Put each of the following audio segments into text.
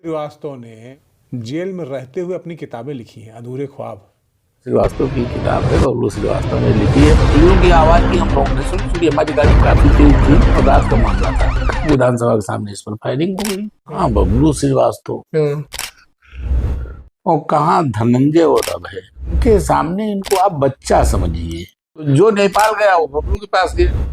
श्रीवास्तव ने जेल में रहते हुए अपनी किताबें लिखी हैं, अधूरे ख्वाब। श्रीवास्तव की किताब है, बबलू श्रीवास्तव ने लिखी है। तीनों की आवाज की हम लोगों ने सुनी, क्योंकि हमारी गाड़ी काफी तेज थी और रात का मामला था। विधानसभा के सामने इस पर फायरिंग हो गई। हाँ, बबलू श्रीवास्तव और कहाँ धनंजय औरब है, उनके सामने इनको आप बच्चा समझिए। जो नेपाल गया वो बबलू के पास गया।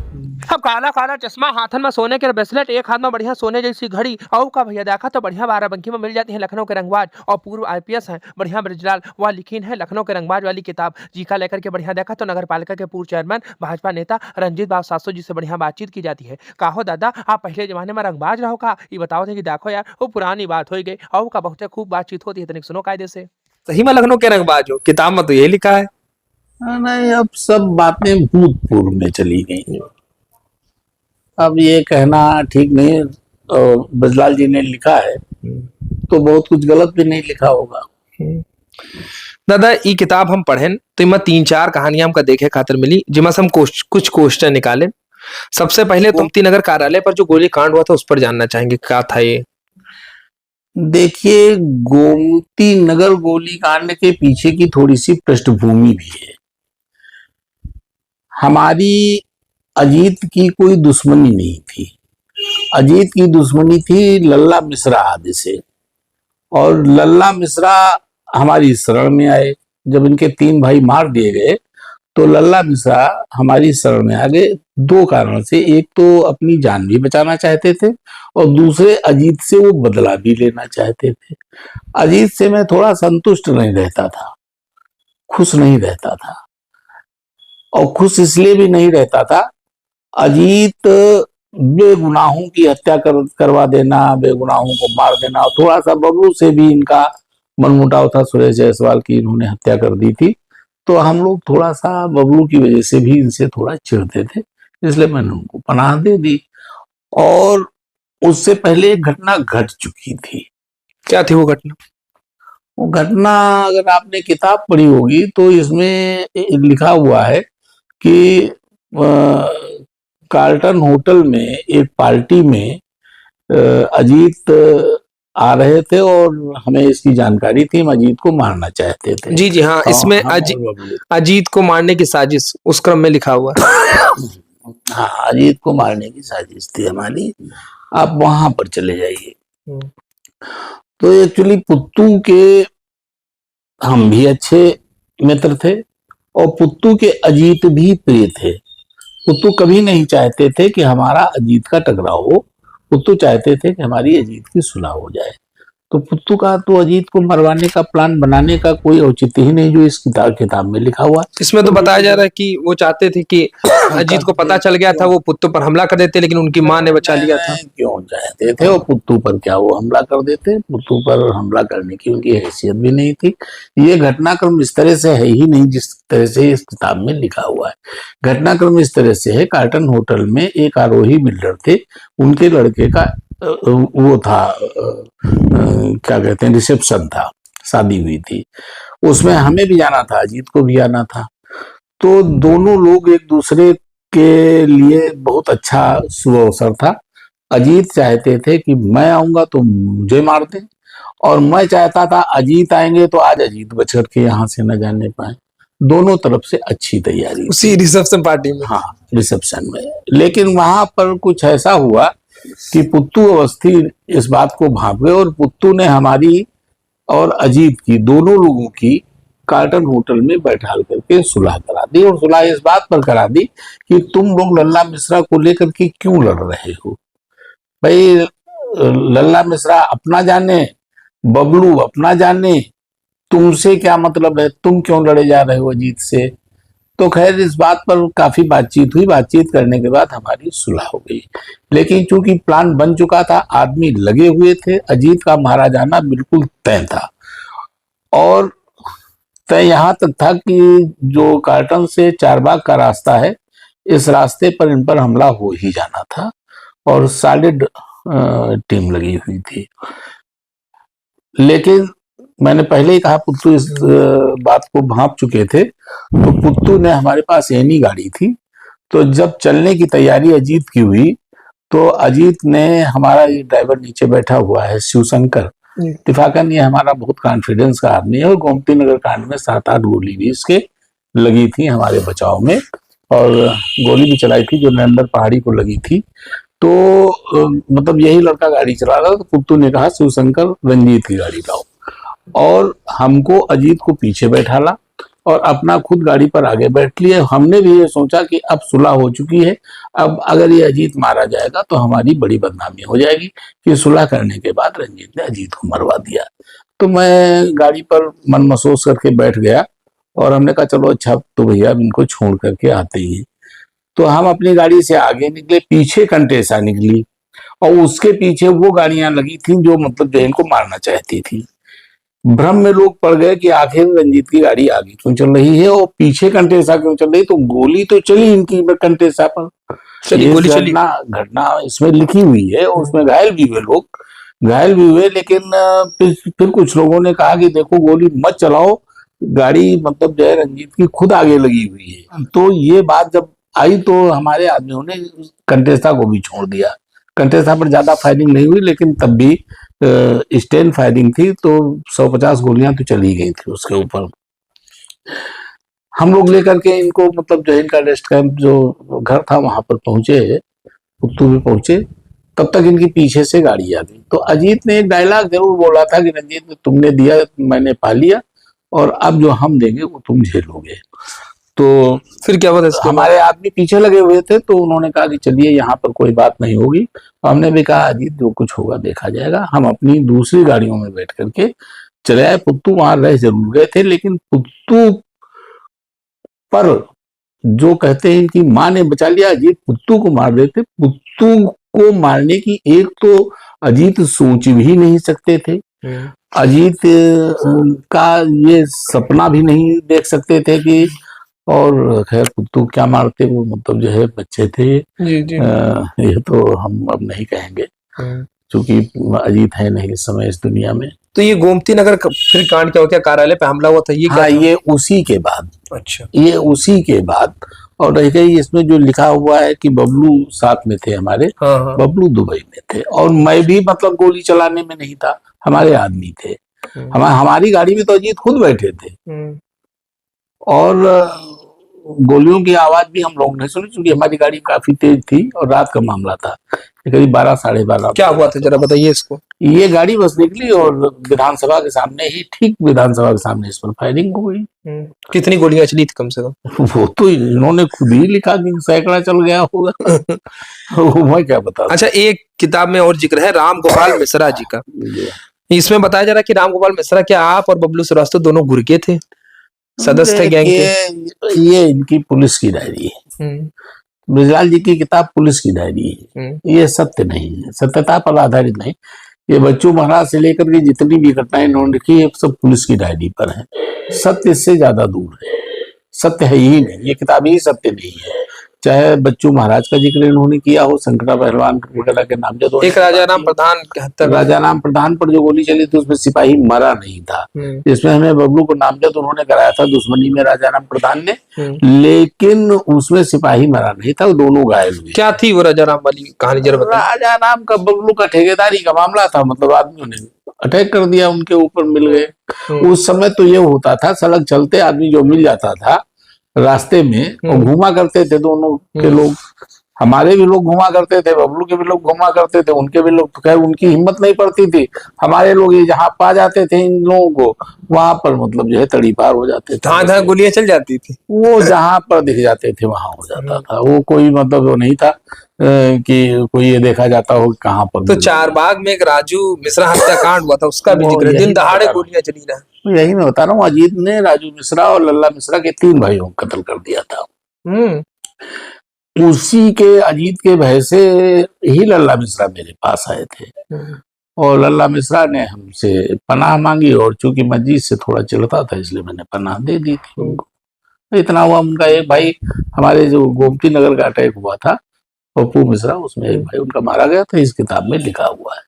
अब काला काला चश्मा, हाथन में सोने के ब्रेसलेट, एक हाथ में बढ़िया सोने जैसी घड़ी। और का भैया देखा तो बढ़िया बाराबंकी में मिल जाती है लखनऊ के रंगबाज और पूर्व आईपीएस हैं बढ़िया ब्रजलाल, वह लिखी है लखनऊ के रंगबाज वाली किताब। जीका लेकर के बढ़िया देखा तो नगर पालिका के पूर्व चेयरमैन भाजपा नेता रंजीत बाबू सासो जी से बढ़िया बातचीत की जाती है। काहो दादा, आप पहले जमाने में रंगबाज रहो का? ये बताओ थे कि देखो यार, वो पुरानी बात हो गई और का बहुत खूब बातचीत होती है। तनिक सुनो कायदे से। सही में लखनऊ के रंगबाज हो? किताब में तो यही लिखा है। नहीं, अब सब बातें भूतपूर्व में चली गई। अब ये कहना ठीक नहीं। ब्रजलाल जी ने लिखा है तो बहुत कुछ गलत भी नहीं लिखा होगा। दादा, ये किताब हम पढ़े तो इनमें 3-4 कहानियां हमका देखे खातिर मिली, जिसमें से हम कुछ क्वेश्चन निकाले। सबसे पहले गोमती नगर कार्यालय पर जो गोली कांड हुआ था उस पर जानना चाहेंगे, क्या था ये? देखिए, गोमती नगर गोलीकांड के पीछे की थोड़ी सी पृष्ठभूमि भी है। हमारी अजीत की कोई दुश्मनी नहीं थी। अजीत की दुश्मनी थी लल्ला मिश्रा आदि से, और लल्ला मिश्रा हमारी शरण में आए। जब इनके 3 भाई मार दिए गए तो लल्ला मिश्रा हमारी शरण में आ गए, 2 कारण से। एक तो अपनी जान भी बचाना चाहते थे और दूसरे अजीत से वो बदला भी लेना चाहते थे। अजीत से मैं थोड़ा संतुष्ट नहीं रहता था, खुश नहीं रहता था। और खुश इसलिए भी नहीं रहता था, अजीत बेगुनाहों की हत्या करवा देना, बेगुनाहों को मार देना, और थोड़ा सा बबलू से भी इनका मनमुटाव था। सुरेश जायसवाल की इन्होंने हत्या कर दी थी, तो हम लोग थोड़ा सा बबलू की वजह से भी इनसे थोड़ा चिढ़ते थे, इसलिए मैंने उनको पनाह दे दी। और उससे पहले एक घटना घट चुकी थी। क्या थी वो घटना? वो घटना अगर आपने किताब पढ़ी होगी तो इसमें लिखा हुआ है कि कार्ल्टन होटल में एक पार्टी में अजीत आ रहे थे और हमें इसकी जानकारी थी। हम अजीत को मारना चाहते थे। जी जी हाँ, इसमें अजीत को मारने की साजिश उस क्रम में लिखा हुआ। हाँ, अजीत को मारने की साजिश थी हमारी। आप वहां पर चले जाइए। तो एक्चुअली पुत्तू के हम भी अच्छे मित्र थे और पुत्तू के अजीत भी प्रिय थे। पुत्तू कभी नहीं चाहते थे कि हमारा अजीत का टकराव हो, पुत्तू चाहते थे कि हमारी अजीत की सुलह हो जाए। तो पुत्तू का तो अजीत को मरवाने का प्लान बनाने का कोई औचित्य ही नहीं जो इस किताब में लिखा हुआ। इसमें तो बताया जा रहा है कि वो चाहते थे कि अजीत को पता चल गया था, वो पुत्तू पर हमला कर देते, लेकिन उनकी मां ने बचा लिया था। क्यों चाहते थे? और पुत्तू पर क्या वो हमला कर देते? पुत्तू पर हमला करने की उनकी हैसियत भी नहीं थी। ये घटनाक्रम इस तरह से है ही नहीं जिस तरह से इस किताब में लिखा हुआ है। घटनाक्रम इस तरह से है, कार्ल्टन होटल में एक आरोही बिल्डर थे, उनके लड़के का वो था, क्या कहते हैं, रिसेप्शन था, शादी हुई थी। उसमें हमें भी जाना था, अजीत को भी आना था। तो दोनों लोग एक दूसरे के लिए बहुत अच्छा शुभ अवसर था। अजीत चाहते थे कि मैं आऊंगा तो मुझे मार दें, और मैं चाहता था अजीत आएंगे तो आज अजीत बच करके यहाँ से न जाने पाए। दोनों तरफ से अच्छी तैयारी उसी रिसेप्शन पार्टी में। हाँ, रिसेप्शन में। लेकिन वहां पर कुछ ऐसा हुआ कि पुत्तू अवस्थी इस बात को भांप गए और पुत्तू ने हमारी और अजीत की, दोनों लोगों की कार्ल्टन होटल में बैठाल करके सुलह करा दी। और सुलह इस बात पर करा दी कि तुम लोग लल्ला मिश्रा को लेकर के क्यों लड़ रहे हो। भाई, लल्ला मिश्रा अपना जाने, बबलू अपना जाने, तुमसे क्या मतलब है, तुम क्यों लड़े जा रहे हो अजीत से। तो खैर, इस बात पर काफी बातचीत हुई। बातचीत करने के बाद हमारी सुलह हो गई। लेकिन चूंकि प्लान बन चुका था, आदमी लगे हुए थे, अजीत का मारा जाना बिल्कुल तय था। और तय यहाँ तक था कि जो कार्ल्टन से चारबाग का रास्ता है, इस रास्ते पर इन पर हमला हो ही जाना था और सॉलिड टीम लगी हुई थी। लेकिन मैंने पहले ही कहा, पुत्तू इस बात को भांप चुके थे। तो पुत्तू ने, हमारे पास एनी गाड़ी थी, तो जब चलने की तैयारी अजीत की हुई तो अजीत ने, हमारा ड्राइवर नीचे बैठा हुआ है शिवशंकर, इत्तेफाकन ये हमारा बहुत कॉन्फिडेंस का आदमी है, और गोमती नगर कांड में 7-8 गोली भी इसके लगी थी हमारे बचाव में, और गोली भी चलाई थी जो नरेंद्र पहाड़ी को लगी थी। तो मतलब यही लड़का गाड़ी चला रहा था, तो पुत्तू ने कहा शिवशंकर रंजीत की गाड़ी लाओ, और हमको अजीत को पीछे बैठाला और अपना खुद गाड़ी पर आगे बैठ लिया। हमने भी ये सोचा कि अब सुलह हो चुकी है, अब अगर ये अजीत मारा जाएगा तो हमारी बड़ी बदनामी हो जाएगी। कि सुलह करने के बाद रंजीत ने अजीत को मरवा दिया। तो मैं गाड़ी पर मन महसूस करके बैठ गया, और हमने कहा चलो अच्छा तो भैया इनको छोड़ करके आते ही। तो हम अपनी गाड़ी से आगे निकले, पीछे कंटेसा निकली, और उसके पीछे वो गाड़ियां लगी थी जो मतलब जो इनको मारना चाहती थी। भ्रम में लोग पड़ गए कि आखिर रंजीत की गाड़ी आगे क्यों चल रही है और पीछे कंटेसा क्यों चल रही। तो गोली तो चली इनकी कंटेसा पर, ये घटना इसमें लिखी हुई है, और उसमें घायल भी हुए लोग, घायल भी हुए। लेकिन फिर कुछ लोगों ने कहा कि देखो गोली मत चलाओ, गाड़ी मतलब जो है रंजीत की खुद आगे लगी हुई है। तो ये बात जब आई तो हमारे आदमियों ने कंटेसा को भी छोड़ दिया। कंटेसा पर ज्यादा फायरिंग नहीं हुई, लेकिन तब भी स्टेन फायरिंग थी, तो 150 गोलियां तो चली गई थी उसके ऊपर। हम लोग लेकर के इनको मतलब जो इनका रेस्ट कैंप जो घर था वहां पर पहुंचे, पुत्तू में पहुंचे, तब तक इनकी पीछे से गाड़ी आ गई। तो अजीत ने एक डायलॉग जरूर बोला था कि रंजीत तुमने दिया मैंने पा लिया, और अब जो हम देंगे वो तुम झेलोगे। तो फिर क्या हुआ? हमारे आदमी पीछे लगे हुए थे, तो उन्होंने कहा कि चलिए यहाँ पर कोई बात नहीं होगी। हमने भी कहा अजीत जो कुछ होगा देखा जाएगा। हम अपनी दूसरी गाड़ियों में बैठ करके चले आए। पुत्तू वहां रह जरूर गए थे, लेकिन पुत्तू पर जो कहते हैं कि माँ ने बचा लिया, अजीत पुत्तू को मार रहे थे। पुत्तू को मारने की एक तो अजीत सोच भी नहीं सकते थे, अजीत का ये सपना भी नहीं देख सकते थे कि, और खैर पुत्तू क्या मारते, वो मतलब जो है बच्चे थे। ये तो हम अब नहीं कहेंगे, क्योंकि अजीत है नहीं इस समय इस दुनिया में। तो ये गोमती नगर फिर कांड क्या हो गया? कार्यालय पे हमला हुआ था ये? हाँ, ये उसी के बाद। अच्छा, ये उसी के बाद। और रह गई इसमें जो लिखा हुआ है कि बबलू साथ में थे हमारे। हाँ। बबलू दुबई में थे, और मैं भी मतलब गोली चलाने में नहीं था, हमारे आदमी थे। हमारी गाड़ी में तो अजीत खुद बैठे थे, और गोलियों की आवाज भी हम लोग नहीं सुनी, क्योंकि हमारी गाड़ी काफी तेज थी और रात का मामला था, करीब 12-12:30। क्या हुआ था जरा बताइए इसको। ये गाड़ी बस निकली और विधानसभा के सामने ही, ठीक विधानसभा के सामने इस पर फायरिंग हो गई। कितनी गोलियां चली थी कम से कम? वो तो इन्होंने खुद ही लिखा कि सैकड़ा चल गया होगा। मैं क्या बता। अच्छा, एक किताब में और जिक्र है राम गोपाल मिश्रा जी का। इसमें बताया जा रहा है कि राम गोपाल मिश्रा, क्या आप और बबलू श्रीवास्तव दोनों गुर्गे थे, सदस्य थे गैंग के? ये इनकी पुलिस की डायरी है। ब्रिजलाल जी की किताब पुलिस की डायरी है, ये सत्य नहीं है, सत्यता पर आधारित नहीं। ये बच्चू महाराज से लेकर के जितनी भी घटनाएं इन्होंने लिखी है सब पुलिस की डायरी पर है। सत्य इससे ज्यादा दूर है, सत्य है ही नहीं, ये किताब ही सत्य नहीं है। चाहे बच्चू महाराज का जिक्र इन्होंने किया हो, शंकरा पहलवान वगैरह के नाम, जो एक राजा राम प्रधान की हत्या, राजा राम प्रधान पर जो गोली चली थी उसमें सिपाही मरा नहीं था। इसमें हमें बबलू को नामजद उन्होंने कराया था दुश्मनी में राजा राम प्रधान ने, लेकिन उसमें सिपाही मरा नहीं था, दोनों घायल हुए। क्या थी वो राजा राम वाली कहानी जरा बताइए। राजा राम का बबलू का ठेकेदारी का मामला था, मतलब आदमियों ने अटैक कर दिया, उनके ऊपर मिल गए। उस समय तो ये होता था, सड़क चलते आदमी जो मिल जाता था रास्ते में, वो घुमा करते थे दोनों के लोग। हमारे भी लोग घुमा करते थे, बबलू के भी लोग घुमा करते थे, उनके भी लोग। तो खैर उनकी हिम्मत नहीं पड़ती थी, हमारे लोग ये जहाँ पा जाते थे इन लोगों को, वहां पर मतलब जो है तड़ी पार हो जाते थे। जहाँ गोलियां चल जाती थी, वो जहाँ पर दिख जाते थे वहां हो जाता था। वो कोई मतलब वो नहीं था कि कोई ये देखा जाता हो कहाँ पर। तो चारबाग में एक राजू मिश्रा हत्याकांड हुआ था, उसका भी जिक्र, दिन दहाड़े गोलियां चली रहा। यही मैं बता रहा हूँ, अजीत ने राजू मिश्रा और लल्ला मिश्रा के 3 भाइयों को कत्ल कर दिया था। उसी के अजीत के भय से ही लल्ला मिश्रा मेरे पास आए थे, और लल्ला मिश्रा ने हमसे पनाह मांगी, और चूंकि मस्जिद से थोड़ा चलता था इसलिए मैंने पनाह दे दी थी उनको। इतना हुआ। उनका एक भाई, हमारे जो गोमती नगर का अटैक हुआ था पप्पू मिश्रा, उसमें एक भाई उनका मारा गया था, इस किताब में लिखा हुआ है।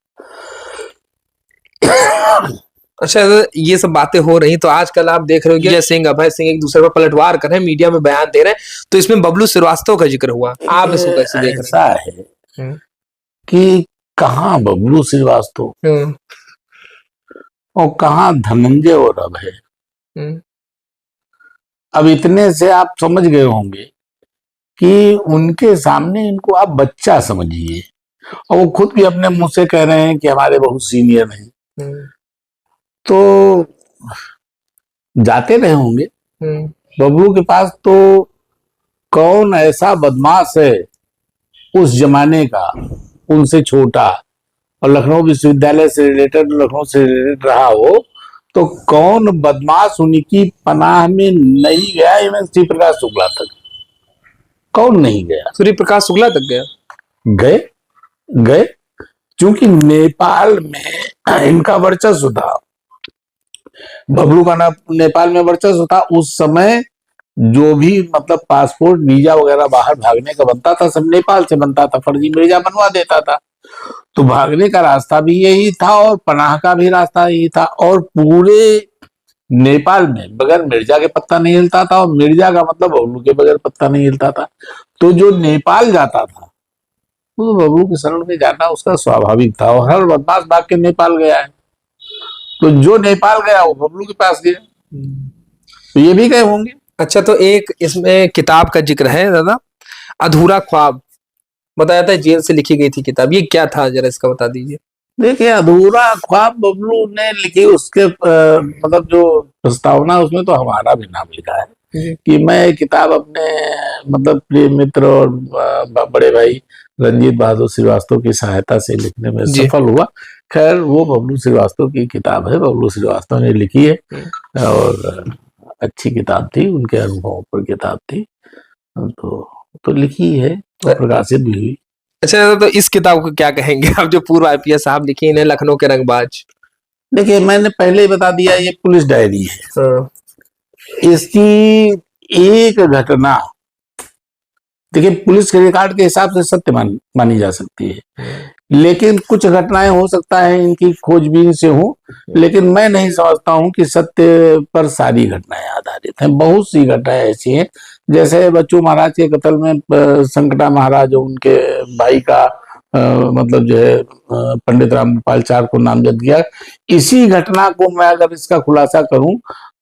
अच्छा, ये सब बातें हो रही तो आजकल आप देख रहे हो जय सिंह, अभय सिंह एक दूसरे पर पलटवार कर रहे हैं, मीडिया में बयान दे रहे हैं, तो इसमें बबलू श्रीवास्तव का जिक्र हुआ, आप इसको कैसे देख रहे हैं? ऐसा है कि कहाँ बबलू श्रीवास्तव, और कहाँ धनंजय और अभय। हम्म, अब इतने से आप समझ गए होंगे कि उनके सामने इनको आप बच्चा समझिए, और वो खुद भी अपने मुंह से कह रहे हैं कि हमारे बहुत सीनियर हैं। हम्म, तो जाते रहे होंगे हम्म, बबलू के पास, तो कौन ऐसा बदमाश है उस जमाने का, उनसे छोटा और लखनऊ विश्वविद्यालय से रिलेटेड, लखनऊ से रिलेटेड रहा हो, तो कौन बदमाश उनकी पनाह में नहीं गया, इवन श्री प्रकाश शुक्ला तक कौन नहीं गया? सूर्य प्रकाश शुक्ला तक गया। गए गए क्योंकि नेपाल में इनका वर्चस्व था, बबलू का नेपाल में वर्चस्व था। उस समय जो भी मतलब पासपोर्ट वीजा वगैरह बाहर भागने का बनता था सब नेपाल से बनता था, फर्जी वीजा बनवा देता था। तो भागने का रास्ता भी यही था और पनाह का भी रास्ता यही था, और पूरे नेपाल में बगैर मिर्जा के पत्ता नहीं हिलता था, और मिर्जा का मतलब बबलू के बगैर पत्ता नहीं हिलता था। तो जो नेपाल जाता था वो तो बबलू के शरण में जाना उसका स्वाभाविक था, और हर बदमाश भाग के नेपाल गया है, तो जो नेपाल गया वो बबलू के पास गया, तो ये भी गए होंगे। अच्छा, तो एक इसमें किताब का जिक्र है दादा, अधूरा ख्वाब, बताया था जेल से लिखी गई थी किताब, ये क्या था जरा इसका बता दीजिए। देखिए, अधूरा ख्वाब बबलू ने लिखी, उसके मतलब जो प्रस्तावना उसमें तो हमारा भी नाम लिखा है कि मैं किताब अपने मतलब प्रिय मित्र और बड़े भाई रंजीत बहादुर श्रीवास्तव की सहायता से लिखने में जी। सफल हुआ। खैर वो बबलू श्रीवास्तव की किताब है, बबलू श्रीवास्तव ने लिखी है, और अच्छी किताब थी, उनके अनुभवों पर किताब थी, तो लिखी है, तो प्रकाशित भी हुई। अच्छा दादा, तो इस किताब को क्या कहेंगे आप, जो पूर्व आईपीएस साहब लिखे इन्हें, लखनऊ के रंगबाज? देखिए, मैंने पहले ही बता दिया, ये पुलिस डायरी है। हाँ, इसकी एक घटना, देखिए पुलिस के रिकॉर्ड के हिसाब से सत्य मानी जा सकती है, लेकिन कुछ घटनाएं हो सकता है इनकी खोजबीन से हो, लेकिन मैं नहीं समझता हूं कि सत्य पर सारी घटनाएं आधारित हैं। बहुत सी घटनाएं ऐसी हैं, जैसे बच्चू महाराज के कत्ल में संकटा महाराज, उनके भाई का मतलब जो है पंडित रामपाल चार को नामजद किया। इसी घटना को मैं अगर इसका खुलासा करूं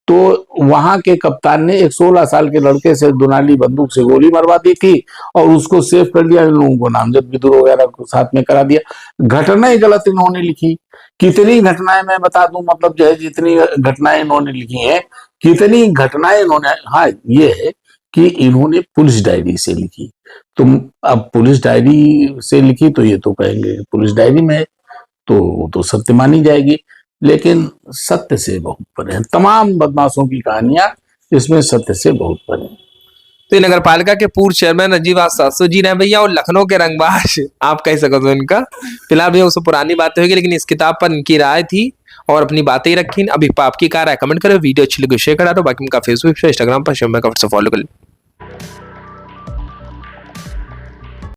तो वहां के कप्तान ने एक 16 साल के लड़के से दुनाली बंदूक से गोली मरवा दी थी, और उसको सेव कर दिया, इन लोगों को नामजद विद्रोह वगैरह को साथ में करा दिया। घटनाएं गलत इन्होंने लिखी, कितनी घटनाएं मैं बता दूं, मतलब जो है जितनी घटनाएं इन्होंने लिखी हैं, कितनी घटनाएं इन्होंने, हाँ ये है कि इन्होंने पुलिस डायरी से लिखी। तुम अब पुलिस डायरी से लिखी तो ये तो कहेंगे पुलिस डायरी में है, तो सत्य मानी जाएगी, लेकिन सत्य से बहुत परे है। तमाम बदमाशों की कहानियां इसमें सत्य से बहुत परे हैं। तो ये नगर पालिका के पूर्व चेयरमैन रंजीत सासू जी रहे भैया, और लखनऊ के रंगबाज आप कह सको तो इनका। फिलहाल भैया उससे पुरानी बातें होगी, लेकिन इस किताब पर इनकी राय थी और अपनी बातें ही रखी। अभी आपकी क्या राय, कमेंट करें, वीडियो अच्छी लगी शेयर करा दो, बाकी उनका फेसबुक पे इंस्टाग्राम पर फॉलो कर